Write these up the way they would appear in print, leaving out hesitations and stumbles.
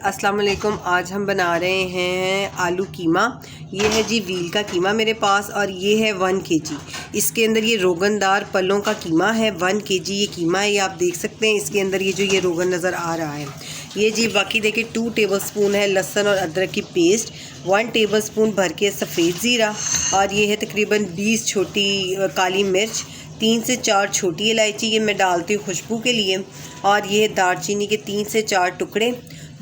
अस्सलाम वालेकुम। आज हम बना रहे हैं आलू कीमा। ये है जी व्हील का कीमा मेरे पास और ये है 1 kg। इसके अंदर ये रोगनदार पलों का कीमा है। 1 kg ये कीमा है, ये आप देख सकते हैं। इसके अंदर ये जो ये रोगन नज़र आ रहा है ये जी बाकी देखिए 2 टेबलस्पून है लहसुन और अदरक की पेस्ट, 1 टेबलस्पून भर के सफ़ेद ज़ीरा और ये है तकरीबन 20 छोटी काली मिर्च, 3 से 4 छोटी इलायची ये मैं डालती हूँ खुशबू के लिए, और ये दालचीनी के 3 से 4 टुकड़े,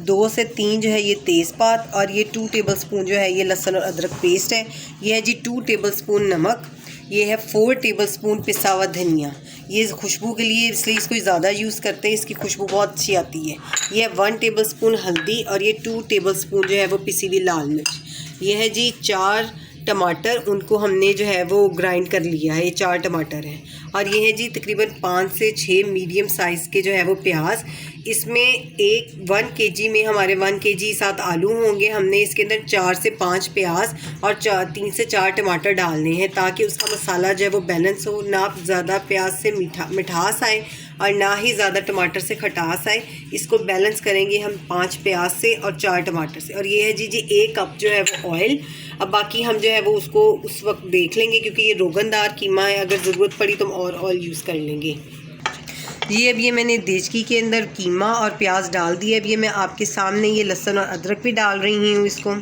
2 से 3 जो है ये तेज़पात, और ये 2 टेबलस्पून जो है ये लहसुन और अदरक पेस्ट है। ये है जी 2 टेबलस्पून नमक, ये है 4 टेबलस्पून पिसा हुआ धनिया। ये खुशबू के लिए इसलिए इसको ज़्यादा यूज़ करते हैं, इसकी खुशबू बहुत अच्छी आती है। ये है 1 टेबलस्पून हल्दी और ये 2 टेबलस्पून जो है वो पिसी हुई लाल मिर्च। ये है जी 4 टमाटर, उनको हमने जो है वो ग्राइंड कर लिया है, ये 4 टमाटर हैं। और ये है जी तकरीबन 5 से 6 मीडियम साइज़ के जो है वो प्याज। इसमें 1 kg में हमारे 1 kg 7 आलू होंगे। हमने इसके अंदर 4 से 5 प्याज और 3 से 4 टमाटर डालने हैं ताकि उसका मसाला जो है वो बैलेंस हो, ना ज़्यादा प्याज से मिठास आए और ना ही ज़्यादा टमाटर से खटास आए। इसको बैलेंस करेंगे हम 5 प्याज से और 4 टमाटर से। और ये है जी 1 कप जो है वो ऑयल। अब बाकी हम जो है वो उसको उस वक्त देख लेंगे क्योंकि ये रोगनदार कीमा है, अगर ज़रूरत पड़ी तो हम और ऑयल यूज़ कर लेंगे। ये अब ये मैंने देचकी के अंदर कीमा और प्याज डाल दिया। अब ये मैं आपके सामने ये लहसुन और अदरक भी डाल रही हूँ इसको।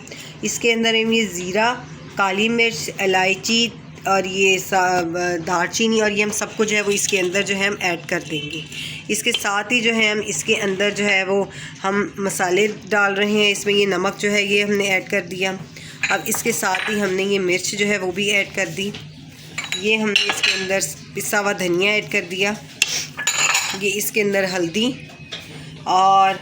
इसके अंदर ये ज़ीरा, काली मिर्च, इलायची और ये दालचीनी और ये हम सबको जो है वो इसके अंदर जो है हम ऐड कर देंगे। इसके साथ ही जो है हम इसके अंदर जो है वो हम मसाले डाल रहे हैं। इसमें ये नमक जो है ये हमने ऐड कर दिया। अब इसके साथ ही हमने ये मिर्च जो है वो भी ऐड कर दी। ये हमने इसके अंदर पिसा हुआ धनिया ऐड कर दिया। ये इसके अंदर हल्दी, और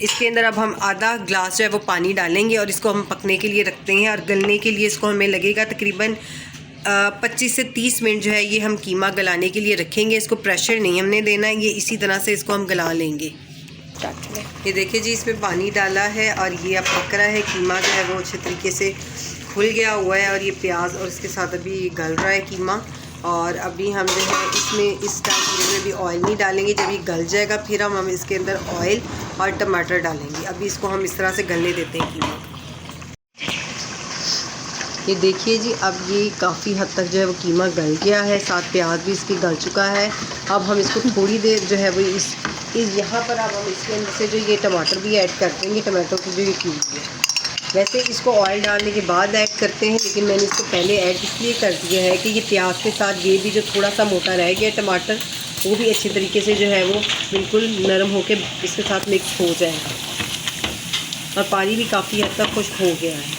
इसके अंदर अब हम आधा ग्लास जो है वो पानी डालेंगे और इसको हम पकने के लिए रखते हैं। और गलने के लिए इसको हमें लगेगा तकरीबन 25 से 30 मिनट जो है ये हम कीमा गलाने के लिए रखेंगे। इसको प्रेशर नहीं हमने देना है, ये इसी तरह से इसको हम गला लेंगे। ये देखिए जी इसमें पानी डाला है और ये अब पक रहा है। कीमा जो है वो अच्छे तरीके से खुल गया हुआ है और ये प्याज और इसके साथ अभी गल रहा है कीमा। और अभी हम जो है इसमें इस टाइम में भी ऑयल नहीं डालेंगे, जब ये गल जाएगा फिर हम इसके अंदर ऑयल और टमाटर डालेंगे। अभी इसको हम इस तरह से गलने देते हैं कीमा। ये देखिए जी अब ये काफ़ी हद तक जो है वो कीमा गल गया है, साथ प्याज भी इसकी गल चुका है। अब हम इसको थोड़ी देर जो है वो इस यहाँ पर अब हम इसके अंदर से जो ये टमाटर भी ऐड कर देंगे, टमाटो की जो ये प्यूरी है। वैसे इसको ऑयल डालने के बाद ऐड करते हैं, लेकिन मैंने इसको पहले ऐड इसलिए कर दिया है कि ये प्याज के साथ ये भी जो थोड़ा सा मोटा रह गया टमाटर वो भी अच्छी तरीके से जो है वो बिल्कुल नरम होके इसके साथ मिक्स हो जाएगा। और पानी भी काफ़ी हद तक खुश्क हो गया है।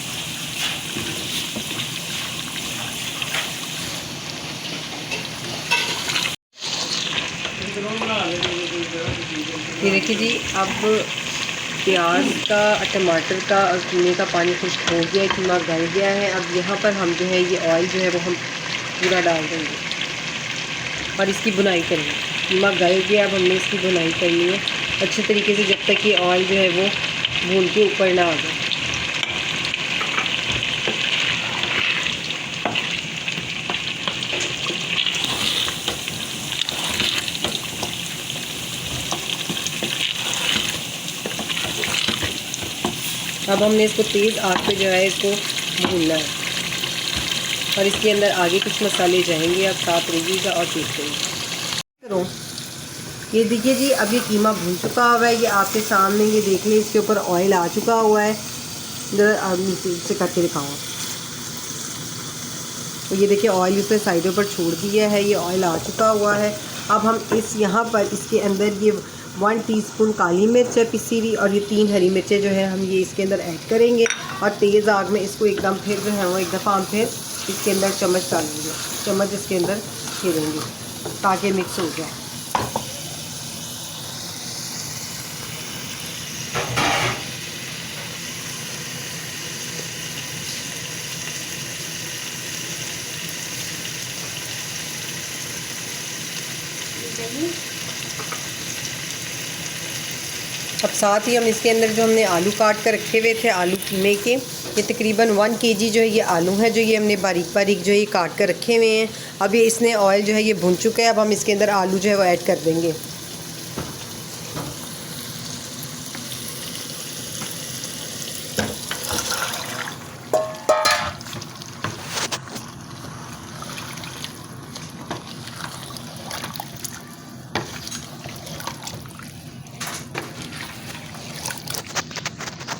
ये देखिए जी अब प्याज का, टमाटर का और कीमे का पानी खुश्क हो गया है, कीमा गल गया है। अब यहाँ पर हम जो है ये ऑयल जो है वो हम पूरा डाल देंगे और इसकी बुनाई करेंगे। कीमा गल गया, अब हमने इसकी बुनाई करनी है अच्छे तरीके से जब तक ये ऑयल जो है वो भून के ऊपर ना आ जाए। अब हमने इसको तेज़ आंच पे जो है इसको भूनना है और इसके अंदर आगे कुछ मसाले जाएंगे। अब साथ रहिएगा और देखिए ये देखिए जी अब ये कीमा भून चुका हुआ है। ये आपके सामने ये देख लें, इसके ऊपर ऑयल आ चुका हुआ है। जरा नीचे से करके दिखाऊँ तो ये देखिए ऑयल इसने साइडों पर छोड़ दिया है, ये ऑयल आ चुका हुआ है। अब हम यहाँ पर इसके अंदर ये 1 टीस्पून काली मिर्च है पिसी हुई और ये 3 हरी मिर्चें जो है हम ये इसके अंदर ऐड करेंगे और तेज़ आग में इसको एकदम फिर जो है वो एक दफ़ा हम फिर इसके अंदर चम्मच डालेंगे, चम्मच इसके अंदर फेरेंगे ताकि मिक्स हो जाए। अब साथ ही हम इसके अंदर जो हमने आलू काट कर रखे हुए थे आलू कीमे के, ये तकरीबन 1 kg जो है ये आलू है जो ये हमने बारीक बारीक जो है ये काट कर रखे हुए हैं। अब ये इसने ऑयल जो है ये भुन चुका है। अब हम इसके अंदर आलू जो है वो ऐड कर देंगे।